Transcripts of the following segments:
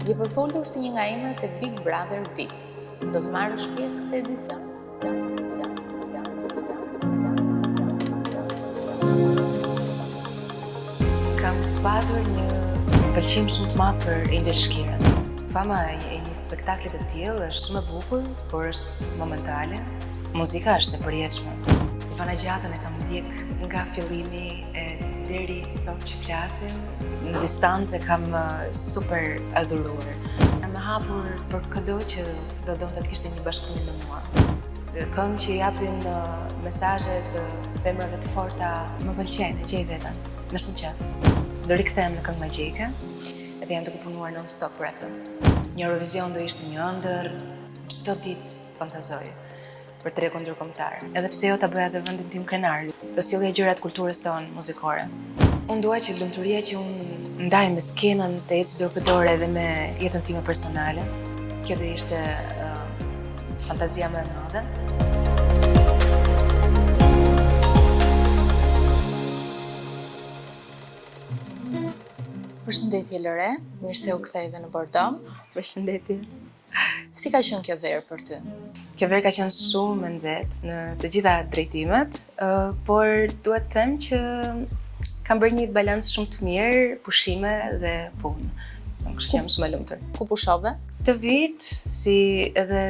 Je përfolur si një nga emrat e Big Brother VIP. Do të marrësh pjesë këtë edicion? Kam patur një pëlqim shumë të madh për Angel Shkirën. Fama e një spektakli të tillë është shumë e bukur, por është momentale. Muzika është e përjetshme. Ivana Gjatën e kam ndjek nga fillimi deri sot që flasim. Në distancë kam super adhuruar. Jam e hapur për çdo që do donte të kishte një bashkëpunim me mua. Këngë që japin mesazhe të femrave të forta më pëlqejnë, e gjej veten me shumë qejf. Do rikthehem në këngë magjike dhe jam duke punuar non-stop për atë. Një Eurovision do ishte një ëndër, çdo ditë fantazoj për tregun ndërkombëtar. Edhe pse jo ta bëja edhe vendin tim krenar, do sjellja gjërat kulturës tonë muzikore. Unë dua që lumturia që unë ndaj me skenën të ecë dorëpëtore edhe me jetën time personale. Kjo do ishte fantazia më e madhe. Përshëndetje Lore, mirë se u ktheve në Bordeaux. Përshëndetje. Si ka qenë kjo verë për ty? Kjo verë ka qenë shumë e nxehtë në të gjitha drejtimet, por duhet të them që kam bërë një balancë shumë të mirë, pushime dhe punë. Kështu që jam shumë e lumtur. Ku pushove? Këtë vit, si edhe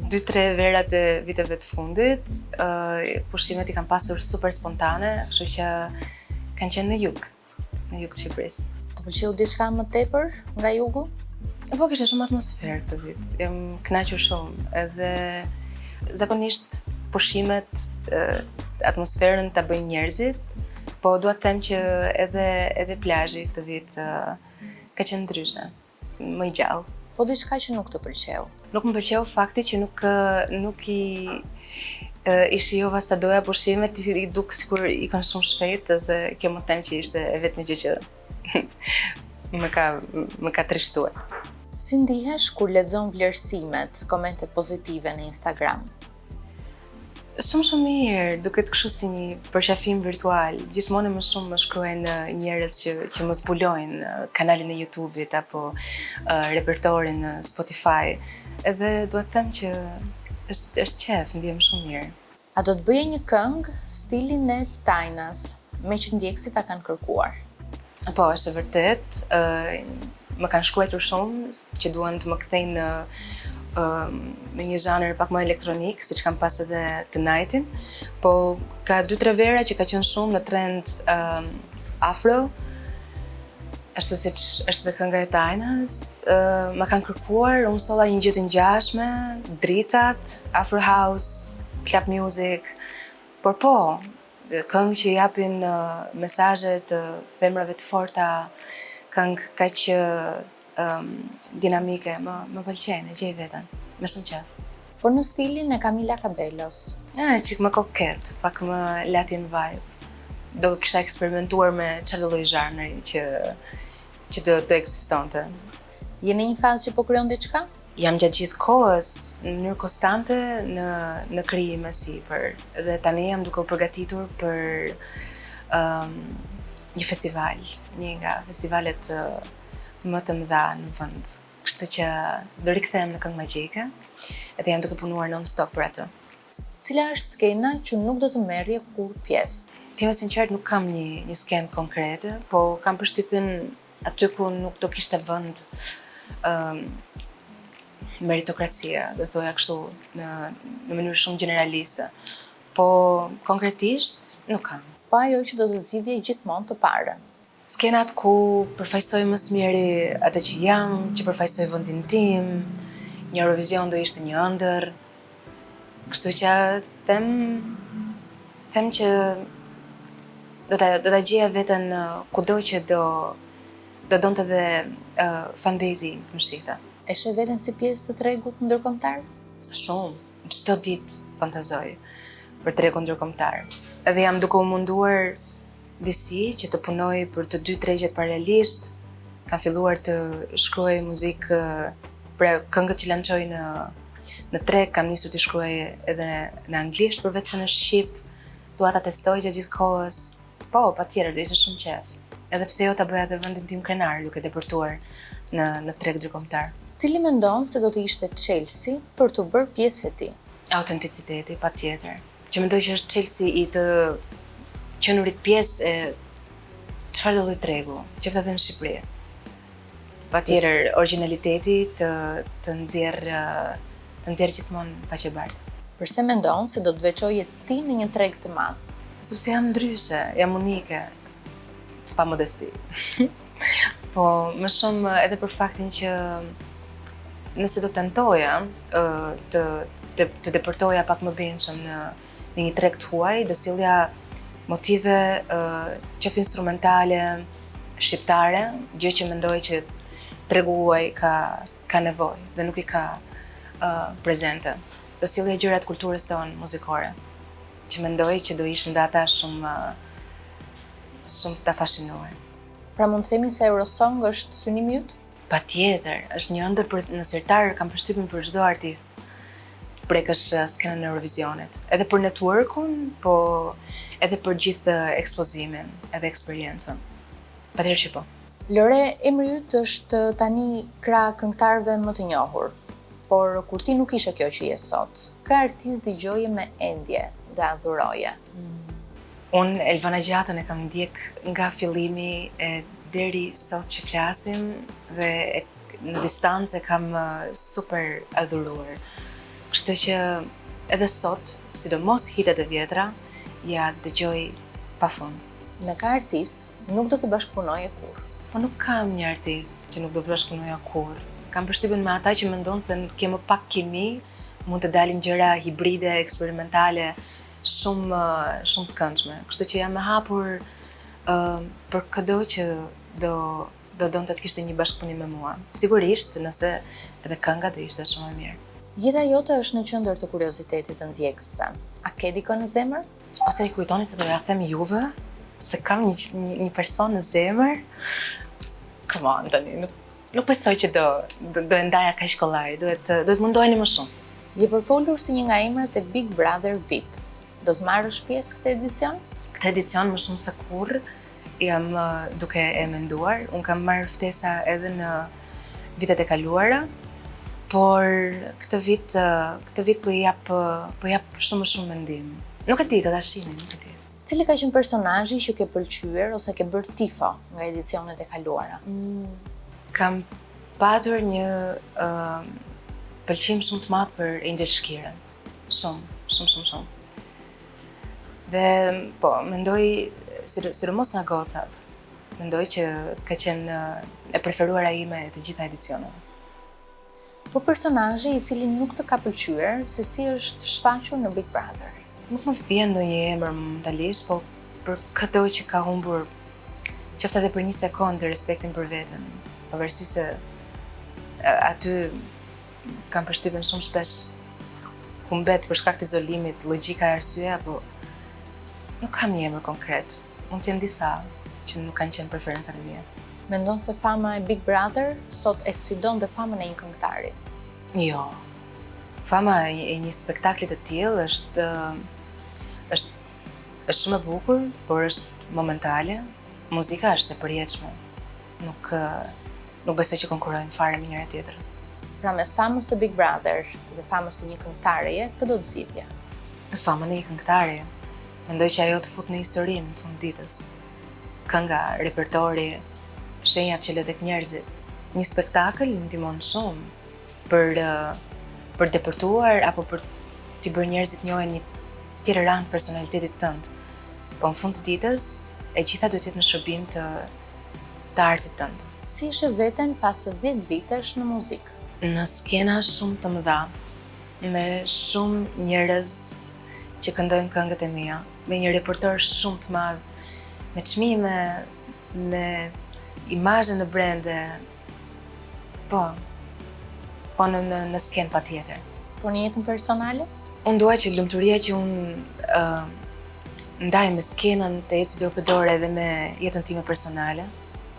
2-3 verat e viteve të fundit, pushimet i kam pasur super spontane, kështu që kanë qenë në jug të Shqipërisë. Të pëlqeu diçka më tepër nga jugu? Po kishte shumë atmosferë këtë vit. Jam kënaqur shumë, edhe zakonisht pushimet, atmosferën ta bëjnë njerëzit, po dua të them që edhe plazhi këtë vit ka qenë ndryshe, më i gjallë. Po diçka që nuk të pëlqeu? Nuk më pëlqeu fakti që nuk i shijova sa doja pushimet, i duk sikur i kanë shumë shpejt, dhe kjo më them që ishte e vetme gjë që më ka trishtuar. Si ndihesh kur lexon vlerësimet, komentet pozitive në Instagram? Shumë mirë, duket kështu si një përqafim virtual. Gjithmonë më shumë më shkruajnë njerëz që më zbulojnë kanalin e YouTube-it apo repertorin në Spotify. Edhe dua të them që është qef, ndihem shumë mirë. A do të bëje një këngë stilin e Tajnas, me që ndjekësit ta kanë kërkuar? Po, është e vërtet. Më kanë shkruar shumë që duan të më kthejnë në një zhanër pak më elektronik, siç kam pas edhe Tonight-in, po ka 2-3 vera që ka qenë shumë në trend afro, ashtu siç është dhe kënga e Tajnas. Më kanë kërkuar, unë solla një gjë të ngjashme, dritat, afro house, club music, por po, këngë që japin mesazhe të femrave të forta, këngë kaq dinamike, më pëlqejnë, e gjej veten, me shumë qejf. Por në stilin e Camila Cabellos? Çik më koket, pak më Latin vibe. Do kisha eksperimentuar me çfarë lloj zhanri që do ekzistonte. Je në një fazë që po krijon diçka? Jam gjatë gjithë kohës në mënyrë konstante në krijim e sipër, dhe tani jam duke u përgatitur për një festival, një nga festivalet më të mëdha në vend. Kështu që do rikthehem në këngë magjike dhe jam duke punuar non-stop për atë. Cila është skena që nuk do të merrje kur pjesë? Ti më sinqert nuk kam një skenë konkrete, po kam përshtypjen aty ku nuk do kishte vend meritokracia, do thoya kështu në mënyrë shumë generaliste. Po konkretisht nuk kam. Po ajo që do të zgjidhje gjithmonë të parën? Skenat ku përfaqësoj më së miri atë që jam, që përfaqësoj vendin tim, një Eurovision do ishte një ëndër. Kështu që them që do ta gjeja veten kudo që do donte dhe fanbase-i më shihte. E sheh veten si pjesë të tregut ndërkombëtar? Shumë, çdo ditë fantazoj për tregun ndërkombëtar. Edhe jam duke u munduar disi që të punoj për të 2 tregjet paralelisht. Kam filluar të shkruaj muzikë për këngët që lançoj në treg, kam nisur të shkruaj edhe në anglisht për vetë se në shqip. Dua ta testoj gjatë gjithë kohës. Po, patjetër, do ishte shumë qejf. Edhe pse jo ta bëja edhe vendin tim krenar duke depërtuar në treg ndërkombëtar. Cili mendon se do të ishte Chelsea për të bërë pjesë e tij? Autenticiteti, patjetër. Që mendoj që është Chelsea i të qenurit pjesë e çfarë do lloj tregu, qoftë edhe në Shqipëri. Patjetër, origjinaliteti të nxjerr gjithmonë faqe bardhë. Përse mendon se do të veçoje ti në një treg të madh? Sepse jam ndryshe, jam unike, pa modesti. Po, më shumë edhe për faktin që nëse do tentoja të depërtoja pak më brendshëm në një treg të huaj, do sillja motive qoftë instrumentale, shqiptare, gjë që mendoj që tregu huaj ka nevojë dhe nuk i ka prezente. Do sillja gjërat kulturës tonë muzikore, që mendoj që do ishin data shumë të fascinuar. Pra mund të themi se Eurosong është synimi yt? Patjetër, është një ëndër në sirtar, kam përshtypjen për çdo artist të prekësh skenën e Eurovisionit. Edhe për networkun, po edhe për gjithë ekspozimin, edhe eksperiencën. Patjetër që po. Lore, emri yt është tani krah këngëtarëve më të njohur. Por kur ti nuk ishe kjo që je sot, kë artist dëgjoje me endje dhe adhuroje? Unë Elvana Gjatën e kam ndjek nga fillimi deri sot që flasim dhe në distancë e kam super adhuruar. Kështu që edhe sot, sidomos hitet e vjetra, ja dëgjoj pafund. Me ka artist nuk do të bashkëpunoje kurrë? Po nuk kam një artist që nuk do të bashkëpunoja kurrë. Kam përshtypjen me ata që mendon se ke më pak kimi, mund të dalin gjëra hibride, eksperimentale, shumë të këndshme. Kështu që jam e hapur për çdo që do donte të kishte një bashkëpunim me mua. Sigurisht, nëse edhe kënga do ishte shumë e mirë. Jeta jote është në qendër të kuriozitetit të ndjekësve. A ke dikon në zemër? Ose i kujtoni se do ja them juve se kam një person në zemër? Come on, tani, nuk besoj që do e ndaja kaq kollaj, duhet mundoheni më shumë. Je përfolur si një nga emrat e Big Brother VIP. Do të marrësh pjesë këtë edicion? Këtë edicion më shumë se kurrë jam duke e menduar. Unë kam marrë ftesa edhe në vitet e kaluara, por këtë vit po i jap shumë mendim. Nuk e di, do ta shihni, nuk e di. Cili ka qenë personazhi që ke pëlqyer ose ke bërë tifo nga edicionet e kaluara? Kam patur një pëlqim shumë të madh për Angel Shkiren. Shumë. Dhe po, mendoj, sidomos nga gocat, mendoj që ka qenë e preferuara ime të gjitha edicioneve. Po personazhi i cili nuk të ka pëlqyer se si është shfaqur në Big Brother? Nuk më vjen ndonjë emër momentalisht, po për këto që ka humbur, qoftë edhe për një sekondë, respektin për veten, pavarësisht se aty kam përshtypjen shumë shpesh humbet për shkak të izolimit, logjika e arsyeja, po nuk kam një emër konkret. Mund të jenë disa që nuk kanë qenë preferencat e mia. Mendon se fama e Big Brother sot e sfidon dhe famën e një këngëtari? Jo. Fama e një spektakli të tillë është shumë e bukur, por është momentale. Muzika është e përjetshme. Nuk besoj që konkurrojnë fare me njëra tjetrën. Pra mes famës së Big Brother dhe famës së një këngëtareje, kë do të zgjidhje? Famën e një këngëtare. Mendoj që ajo të fut në historinë në fund ditës. Kënga, repertori, shenjat që lë tek njerëzit. Një spektakël ndihmon shumë për depërtuar apo për t'i bërë njerëzit njohin një tjetër anë të personalitetit tënd. Po në fund të ditës, e gjitha duhet jetë në shërbim të artit tënd. Si ishe veten pas 10 vitesh në muzikë? Në skena shumë të mëdha, me shumë njerëz që këndojnë këngët e mia, me një repertor shumë të madh, me çmime, me imazhe në brende. Po në skenë patjetër. Po në jetën personale? Unë dua që lumturia që unë ndaj me skenën të ecë dorë për dorë edhe me jetën time personale.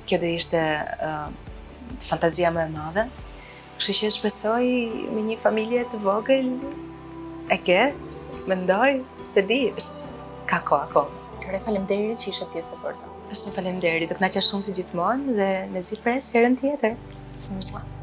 Kjo do ishte fantazia më e madhe. Kështu që shpresoj me një familje të vogël, mendoj, se di, ka kohë akoma. Lore, faleminderit që ishe pjesë e bërta. Shumë faleminderit, do kënaqesh shumë si gjithmonë dhe mezi pres herën tjetër. Mua.